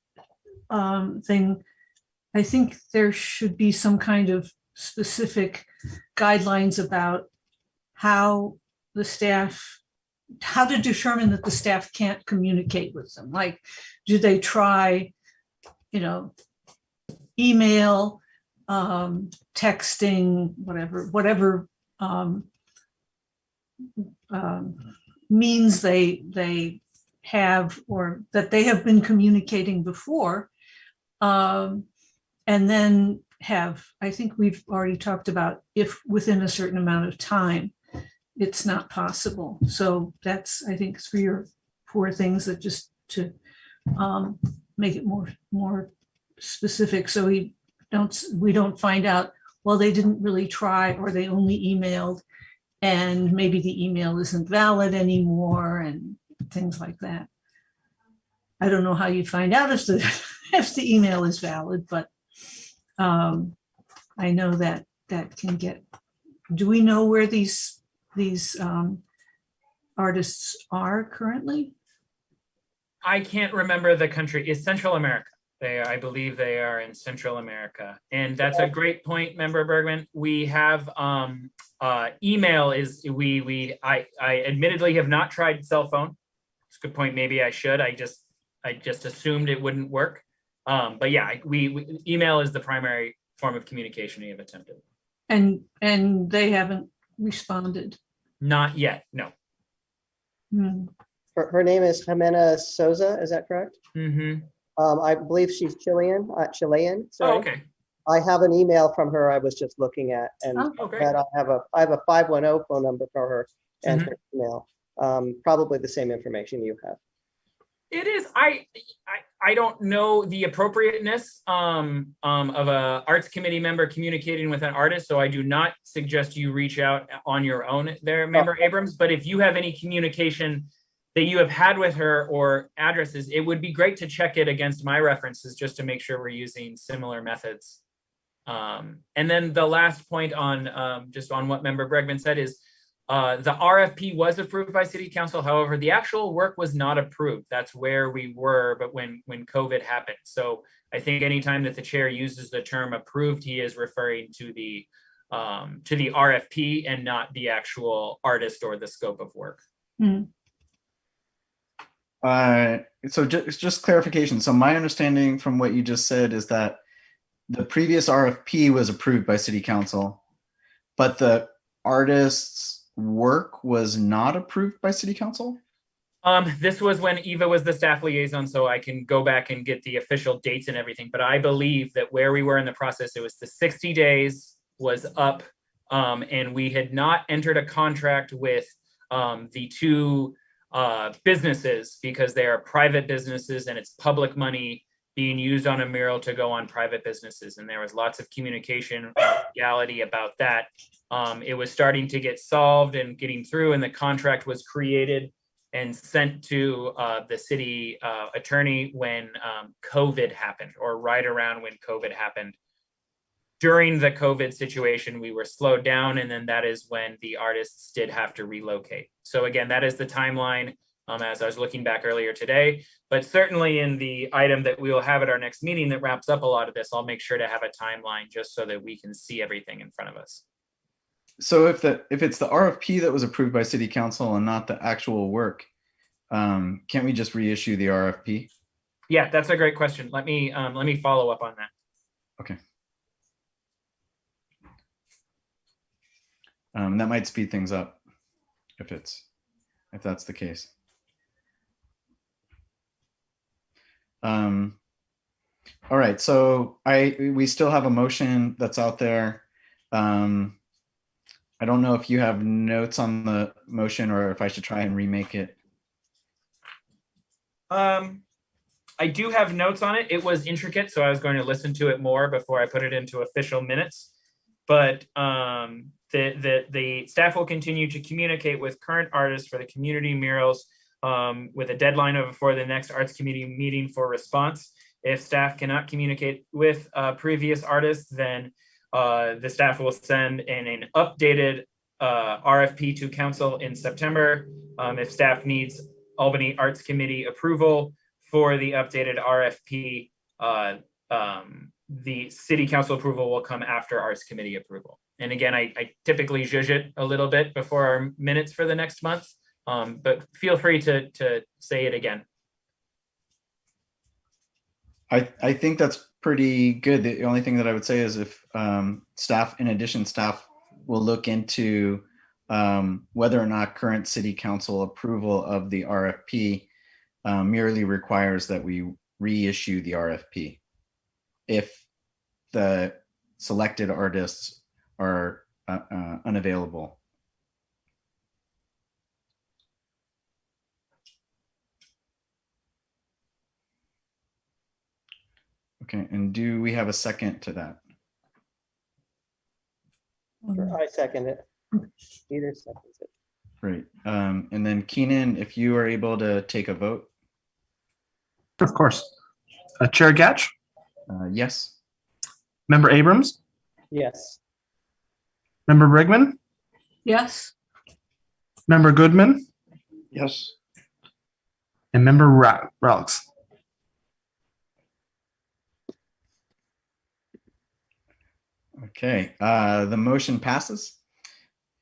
thing, I think there should be some kind of specific guidelines about how the staff, how to determine that the staff can't communicate with them. Like, do they try, email, texting, whatever means they have, or that they have been communicating before. And then I think we've already talked about if within a certain amount of time, it's not possible. So that's, I think, 3 or 4 things that just to make it more specific. So we don't find out, well, they didn't really try, or they only emailed and maybe the email isn't valid anymore and things like that. I don't know how you find out if the email is valid, but I know that can get. Do we know where these artists are currently? I can't remember the country. Is Central America? I believe they are in Central America. And that's a great point, Member Bergman. We have email is I admittedly have not tried cell phone. It's a good point. Maybe I should. I just assumed it wouldn't work. But yeah, we email is the primary form of communication we have attempted. And they haven't responded. Not yet, no. Hmm. Her name is Jimena Souza, is that correct? Mm-hmm. I believe she's Chilean, Oh, sorry. okay. I have an email from her I was just looking at, and Oh. Okay. that I have a 510 phone number for her and her email. Probably the same information you have. It is. I don't know the appropriateness of a arts committee member communicating with an artist, so I do not suggest you reach out on your own there, Member Abrams. But if you have any communication that you have had with her or addresses, it would be great to check it against my references just to make sure we're using similar methods. And then the last point on just on what Member Bregman said is the RFP was approved by City Council. However, the actual work was not approved. That's where we were, but when COVID happened. So I think anytime that the chair uses the term approved, he is referring to the RFP and not the actual artist or the scope of work. Hmm. So just clarification. So my understanding from what you just said is that the previous RFP was approved by City Council, but the artist's work was not approved by City Council? This was when Eva was the staff liaison, so I can go back and get the official dates and everything. But I believe that where we were in the process, it was the 60 days was up, and we had not entered a contract with the two businesses because they are private businesses and it's public money being used on a mural to go on private businesses. And there was lots of communication and legality about that. It was starting to get solved and getting through, and the contract was created and sent to the city attorney when COVID happened, or right around when COVID happened. During the COVID situation, we were slowed down, and then that is when the artists did have to relocate. So again, that is the timeline as I was looking back earlier today, but certainly in the item that we will have at our next meeting that wraps up a lot of this, I'll make sure to have a timeline just so that we can see everything in front of us. So if it's the RFP that was approved by City Council and not the actual work, can't we just reissue the RFP? Yeah, that's a great question. Let me follow up on that. Okay. That might speed things up if that's the case. All right, so we still have a motion that's out there. I don't know if you have notes on the motion or if I should try and remake it. I do have notes on it. It was intricate, so I was going to listen to it more before I put it into official minutes. But the staff will continue to communicate with current artists for the community murals with a deadline for the next Arts Committee meeting for response. If staff cannot communicate with previous artists, then the staff will send in an updated RFP to council in September. If staff needs Albany Arts Committee approval for the updated RFP, the City Council approval will come after Arts Committee approval. And again, I typically zhuzh it a little bit before our minutes for the next month, but feel free to say it again. I think that's pretty good. The only thing that I would say is if staff will look into whether or not current City Council approval of the RFP merely requires that we reissue the RFP if the selected artists are unavailable. Okay, and do we have a second to that? I second it. Either seconds it. Great. And then Keenan, if you are able to take a vote. Of course. Chair Gatch, Yes. Member Abrams, Yes. Member Bregman, Yes. Member Goodman, Yes. and Member Raux. Okay, the motion passes.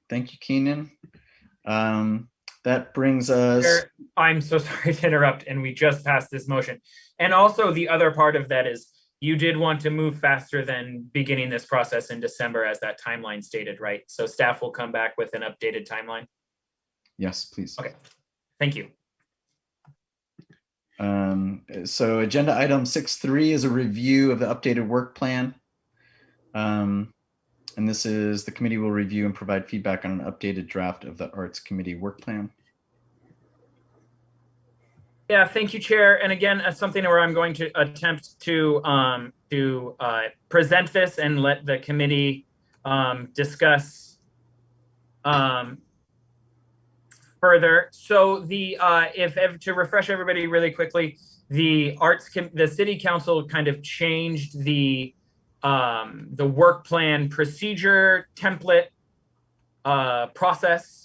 Thank you, Keenan. That brings us, I'm so sorry to interrupt, and we just passed this motion. And also the other part of that is you did want to move faster than beginning this process in December as that timeline stated, right? So staff will come back with an updated timeline. yes, please. Okay, thank you. So agenda item 6.3 is a review of the updated work plan. And this is the committee will review and provide feedback on an updated draft of the Arts Committee work plan. Yeah, thank you, Chair. And again, something where I'm going to attempt to present this and let the committee discuss further. So the if to refresh everybody really quickly, the city council kind of changed the work plan procedure template process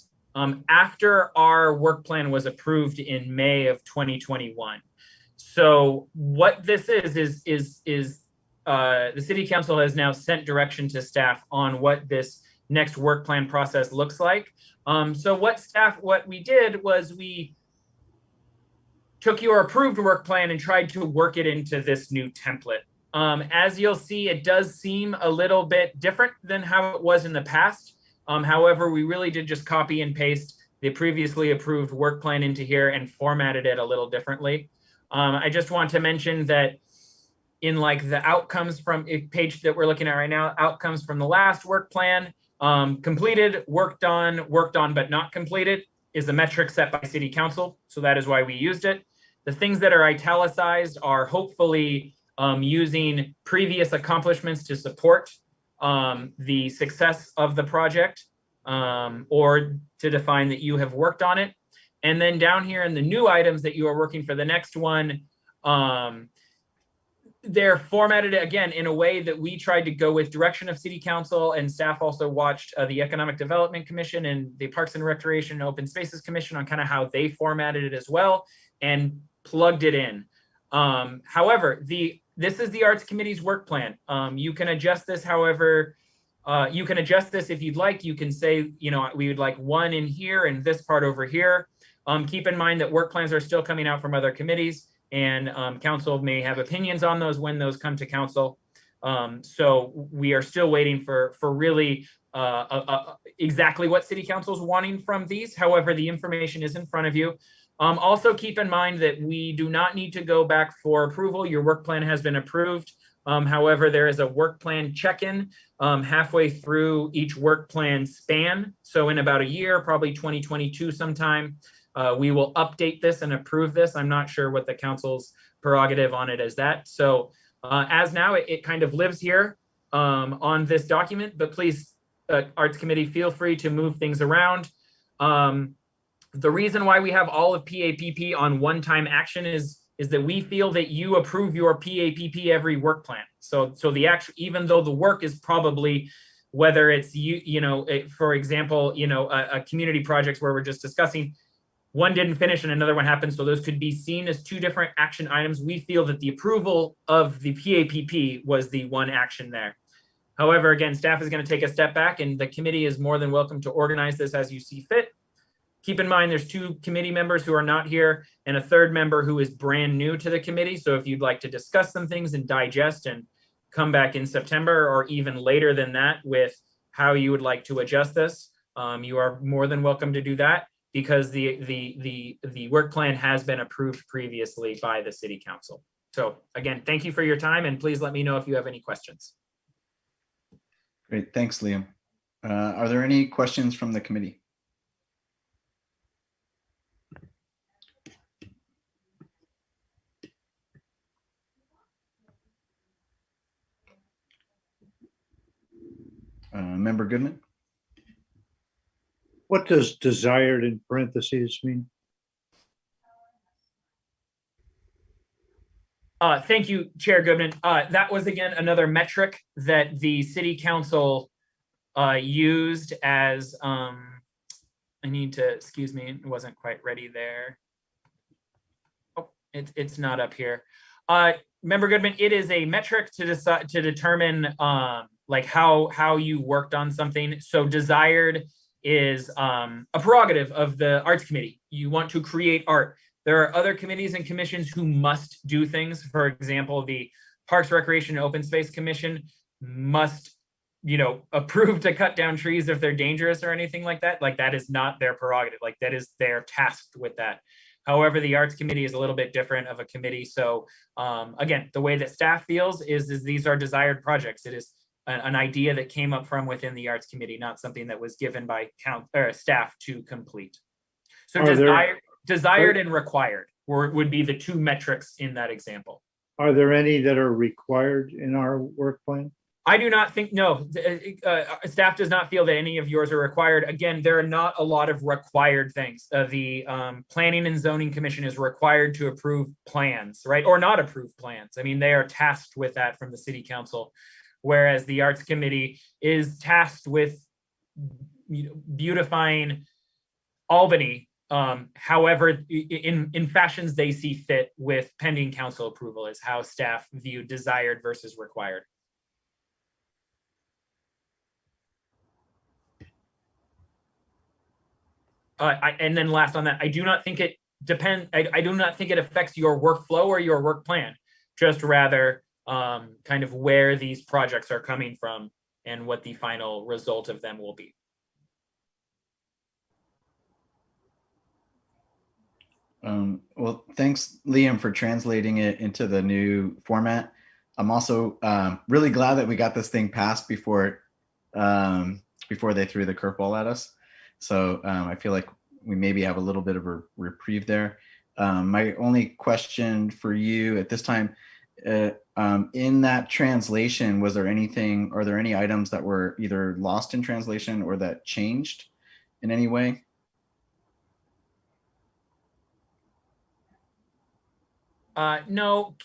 after our work plan was approved in May of 2021. So what this is the city council has now sent direction to staff on what this next work plan process looks like. So what we did was we took your approved work plan and tried to work it into this new template. As you'll see, it does seem a little bit different than how it was in the past. However, we really did just copy and paste the previously approved work plan into here and formatted it a little differently. I just want to mention that in like the outcomes from a page that we're looking at right now, outcomes from the last work plan, completed, worked on but not completed is the metric set by city council. So that is why we used it. The things that are italicized are hopefully using previous accomplishments to support the success of the project or to define that you have worked on it. And then down here in the new items that you are working for the next one, they're formatted again in a way that we tried to go with direction of city council, and staff also watched the Economic Development Commission and the Parks and Recreation and Open Spaces Commission on kind of how they formatted it as well and plugged it in. However, this is the Arts Committee's work plan. You can adjust this however, you can adjust this if you'd like. You can say, you know, we would like one in here and this part over here. Keep in mind that work plans are still coming out from other committees, and council may have opinions on those when those come to council. So we are still waiting for really exactly what city council is wanting from these. However, the information is in front of you. Also keep in mind that we do not need to go back for approval. Your work plan has been approved. However, there is a work plan check-in halfway through each work plan span. So in about a year, probably 2022 sometime, we will update this and approve this. I'm not sure what the council's prerogative on it is that. So as now, it kind of lives here on this document, but please, Arts Committee, feel free to move things around. The reason why we have all of PAPP on one-time action is that we feel that you approve your PAPP every work plan. So the actual, even though the work is probably, whether it's for example, a community projects where we're just discussing, one didn't finish and another one happened. So those could be seen as two different action items. We feel that the approval of the PAPP was the one action there. However, again, staff is going to take a step back, and the committee is more than welcome to organize this as you see fit. Keep in mind, there's 2 committee members who are not here and a 3rd member who is brand new to the committee. So if you'd like to discuss some things and digest and come back in September or even later than that with how you would like to adjust this, you are more than welcome to do that, because the work plan has been approved previously by the city council. So again, thank you for your time, and please let me know if you have any questions. Great, thanks, Liam. Are there any questions from the committee? Member Goodman? What does desired in parentheses mean? Thank you, Chair Goodman. That was, again, another metric that the city council used as, I need to, excuse me, it wasn't quite ready there. Oh, it's not up here. Member Goodman, it is a metric to decide, to determine like how you worked on something. So desired is a prerogative of the arts committee. You want to create art. There are other committees and commissions who must do things. For example, the Parks, Recreation, and Open Space Commission must, approve to cut down trees if they're dangerous or anything like that. Like that is not their prerogative. Like that is they're tasked with that. However, the Arts Committee is a little bit different of a committee. So again, the way that staff feels is these are desired projects. It is an idea that came up from within the Arts Committee, not something that was given by staff to complete. So desired and required would be the two metrics in that example. Are there any that are required in our work plan? I do not think, no, staff does not feel that any of yours are required. Again, there are not a lot of required things. The Planning and Zoning Commission is required to approve plans, right? Or not approve plans. I mean, they are tasked with that from the City Council, whereas the Arts Committee is tasked with beautifying Albany, however, in fashions they see fit with pending council approval is how staff view desired versus required. And then last on that, I do not think it I do not think it affects your workflow or your work plan, just rather kind of where these projects are coming from and what the final result of them will be. Well, thanks, Liam, for translating it into the new format. I'm also really glad that we got this thing passed before they threw the curveball at us. So I feel like we maybe have a little bit of a reprieve there. My only question for you at this time, in that translation, are there any items that were either lost in translation or that changed in any way? No,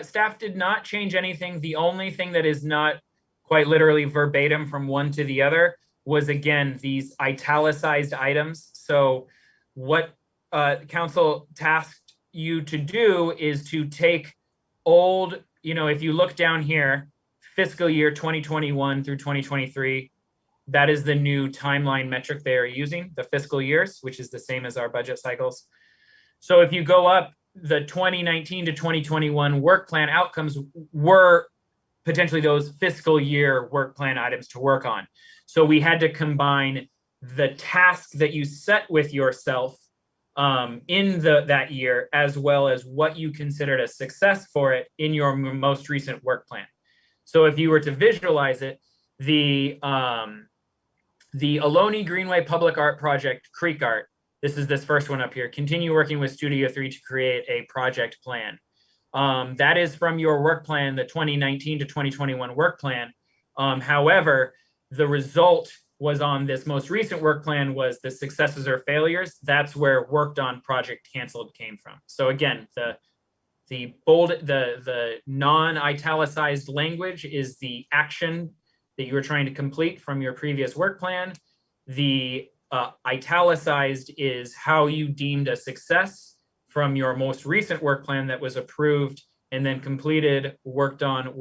staff did not change anything. The only thing that is not quite literally verbatim from one to the other was, again, these italicized items. So what council tasked you to do is to take old, if you look down here, fiscal year 2021 through 2023, that is the new timeline metric they are using, the fiscal years, which is the same as our budget cycles. So if you go up, the 2019 to 2021 work plan outcomes were potentially those fiscal year work plan items to work on. So we had to combine the task that you set with yourself in that year, as well as what you considered a success for it in your most recent work plan. So if you were to visualize it, the Albany Greenway Public Art Project, Creek Art, this first one up here, continue working with Studio 3 to create a project plan. That is from your work plan, the 2019 to 2021 work plan. However, the result was on this most recent work plan was the successes or failures. That's where worked on project canceled came from. So again, the non-italicized language is the action that you were trying to complete from your previous work plan. The italicized is how you deemed a success from your most recent work plan that was approved and then completed, worked on,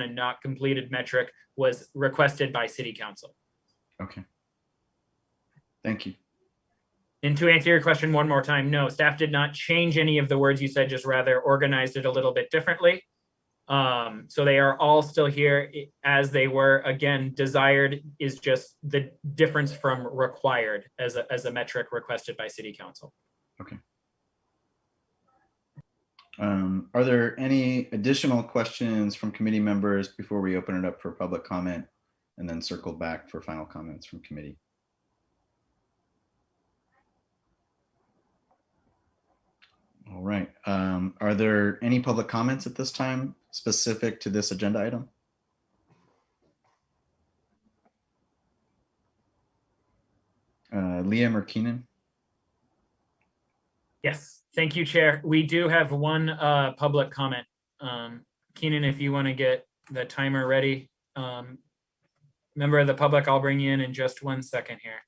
and not completed metric was requested by City Council. Okay. Thank you. And to answer your question one more time, no, staff did not change any of the words you said, just rather organized it a little bit differently. So they are all still here as they were. Again, desired is just the difference from required as a metric requested by City Council. Okay. Are there any additional questions from committee members before we open it up for public comment and then circle back for final comments from committee? All right. Are there any public comments at this time specific to this agenda item? Liam or Keenan? Yes, thank you, Chair. We do have one public comment. Keenan, if you want to get the timer ready. Member of the public, I'll bring you in just 1 second here.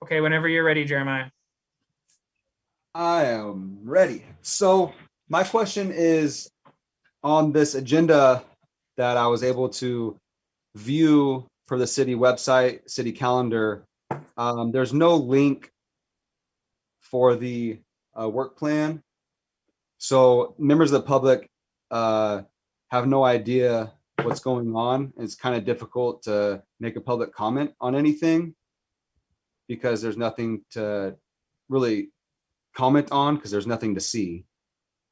Okay, whenever you're ready, Jeremiah. I am ready. So my question is on this agenda that I was able to view for the city website, city calendar. There's no link for the work plan. So members of the public have no idea what's going on. It's kind of difficult to make a public comment on anything because there's nothing to really comment on because there's nothing to see.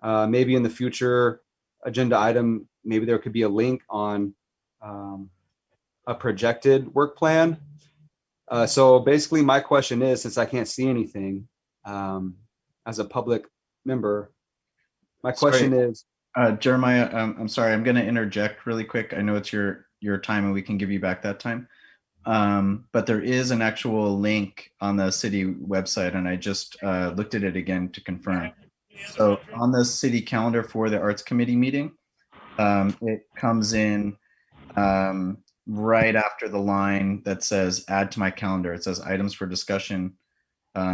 Maybe in the future agenda item, maybe there could be a link on a projected work plan. So basically my question is, since I can't see anything as a public member, my question is, Jeremiah, I'm sorry, I'm going to interject really quick. I know it's your time and we can give you back that time. But there is an actual link on the city website, and I just looked at it again to confirm. So on the city calendar for the Arts Committee meeting, it comes in right after the line that says add to my calendar. It says items for discussion,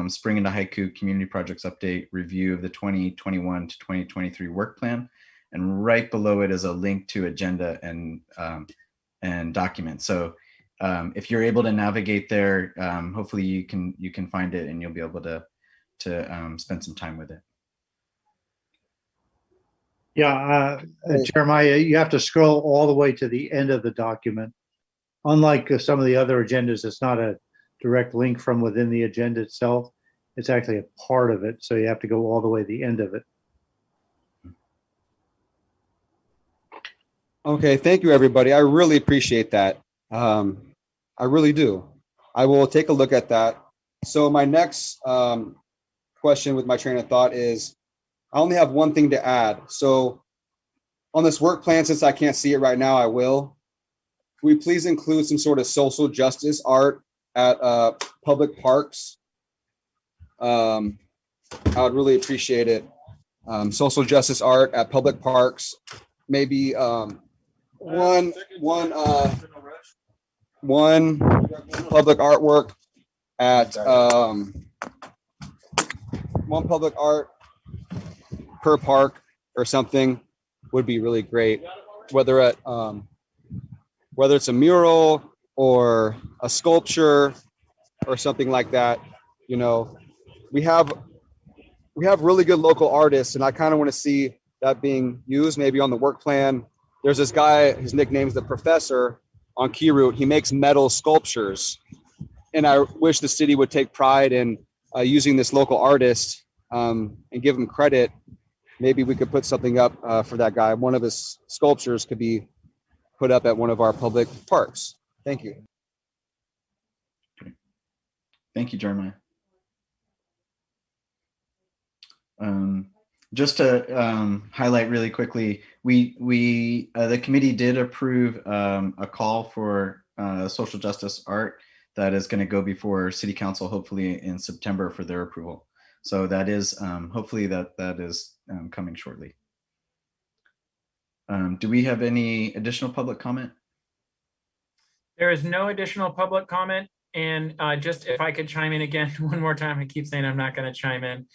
Spring into Haiku Community Projects Update, review of the 2021 to 2023 work plan. And right below it is a link to agenda and documents. So if you're able to navigate there, hopefully you can find it and you'll be able to spend some time with it. Yeah, Jeremiah, you have to scroll all the way to the end of the document. Unlike some of the other agendas, it's not a direct link from within the agenda itself. It's actually a part of it. So you have to go all the way to the end of it. okay, thank you, everybody. I really appreciate that. I really do. I will take a look at that. So my next question with my train of thought is, I only have one thing to add. So on this work plan, since I can't see it right now, I will. Can we please include some sort of social justice art at public parks? I would really appreciate it. Social justice art at public parks, maybe one public artwork at one public art per park or something would be really great. Whether it's a mural or a sculpture or something like that, you know, we have really good local artists, and I kind of want to see that being used maybe on the work plan. There's this guy, his nickname's the Professor on Key Route. He makes metal sculptures, and I wish the city would take pride in using this local artist and give him credit. Maybe we could put something up for that guy. One of his sculptures could be put up at one of our public parks. Thank you. Thank you, Jeremiah. Just to highlight really quickly, the committee did approve a call for social justice art that is going to go before City Council, hopefully in September, for their approval. So that is hopefully that is coming shortly. Do we have any additional public comment? There is no additional public comment. And just if I could chime in again one more time, I keep saying I'm not going to chime in.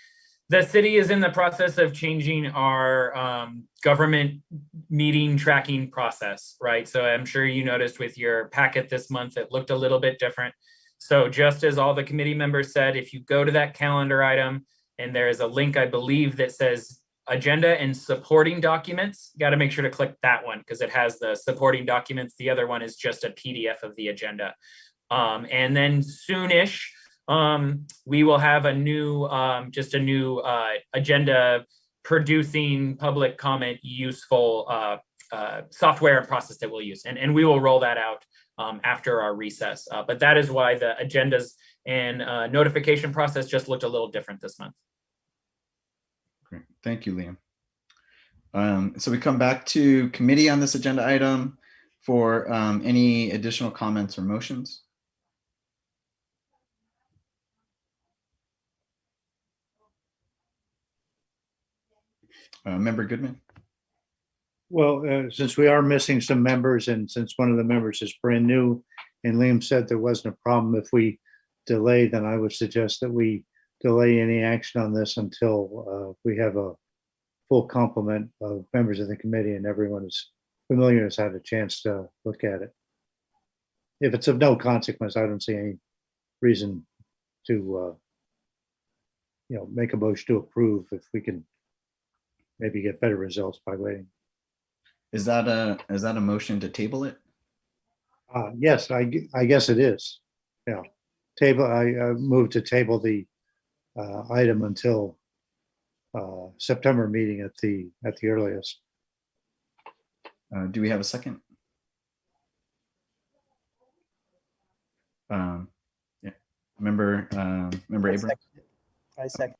The city is in the process of changing our government meeting tracking process, right? So I'm sure you noticed with your packet this month, it looked a little bit different. So just as all the committee members said, if you go to that calendar item and there is a link, I believe, that says agenda and supporting documents, you got to make sure to click that one because it has the supporting documents. The other one is just a PDF of the agenda. And then soonish, we will have a new, agenda producing public comment useful software and process that we'll use. And we will roll that out after our recess. But that is why the agendas and notification process just looked a little different this month. Great. Thank you, Liam. So we come back to committee on this agenda item for any additional comments or motions. Member Goodman. Well, since we are missing some members and since one of the members is brand new and Liam said there wasn't a problem if we delay, then I would suggest that we delay any action on this until we have a full complement of members of the committee and everyone is familiar, has had a chance to look at it. If it's of no consequence, I don't see any reason to make a motion to approve if we can maybe get better results by waiting. Is that a motion to table it? Yes, I guess it is. Yeah. Table, I move to table the item until September meeting at the earliest. Do we have a second? Yeah, member Abrams. I second.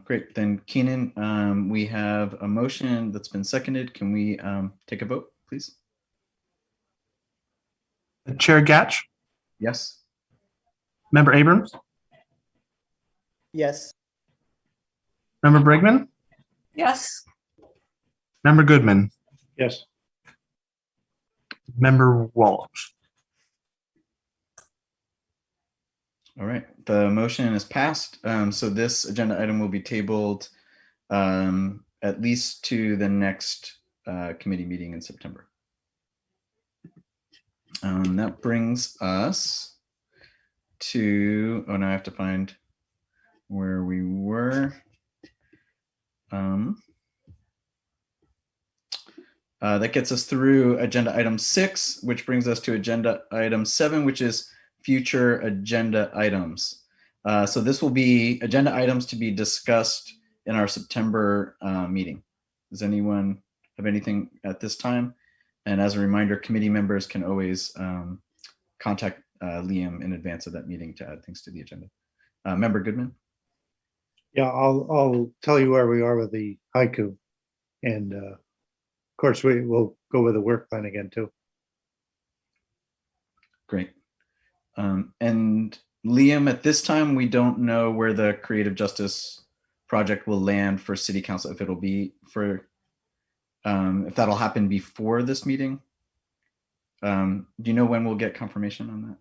Great, then Keenan, we have a motion that's been seconded. Can we take a vote, please? Chair Gatch, Yes. Member Abrams, Yes, Member Brigman, Yes, Member Goodman, Yes. Member Wallows. All right, the motion is passed. So this agenda item will be tabled at least to the next committee meeting in September. That brings us to, oh, now I have to find where we were. That gets us through agenda item 6, which brings us to agenda item 7, which is future agenda items. So this will be agenda items to be discussed in our September meeting. Does anyone have anything at this time? And as a reminder, committee members can always contact Liam in advance of that meeting to add things to the agenda. Member Goodman? Yeah, I'll tell you where we are with the haiku. And of course, we will go with the work plan again too. Great. And Liam, at this time, we don't know where the creative justice project will land for city council, if it'll be for, if that'll happen before this meeting. Do you know when we'll get confirmation on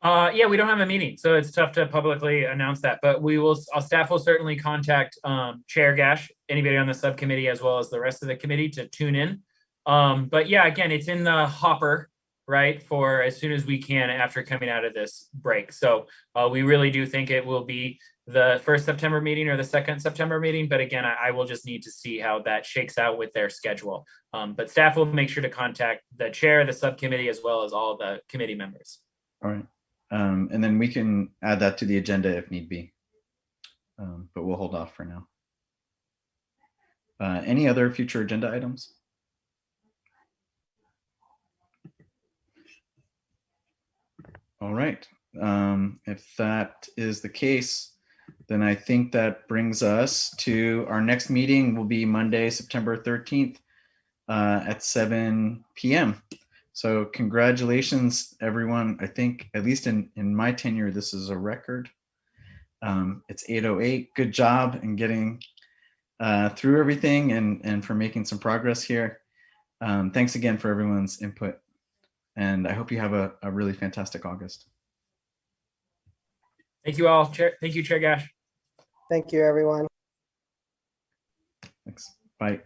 that? Yeah, we don't have a meeting, so it's tough to publicly announce that, but we will, our staff will certainly contact Chair Gash, anybody on the subcommittee, as well as the rest of the committee to tune in. But yeah, again, it's in the hopper, right, for as soon as we can after coming out of this break. So we really do think it will be the first September meeting or the second September meeting. But again, I will just need to see how that shakes out with their schedule. But staff will make sure to contact the chair, the subcommittee, as well as all the committee members. All right. And then we can add that to the agenda if need be. But we'll hold off for now. Any other future agenda items? All right. If that is the case, then I think that brings us to our next meeting will be Monday, September 13th at 7 p.m. So congratulations, everyone. I think at least in my tenure, this is a record. It's 8:08. Good job in getting through everything and for making some progress here. Thanks again for everyone's input. And I hope you have a really fantastic August. Thank you all. Thank you, Chair Gash. thank you, everyone. Thanks. Bye.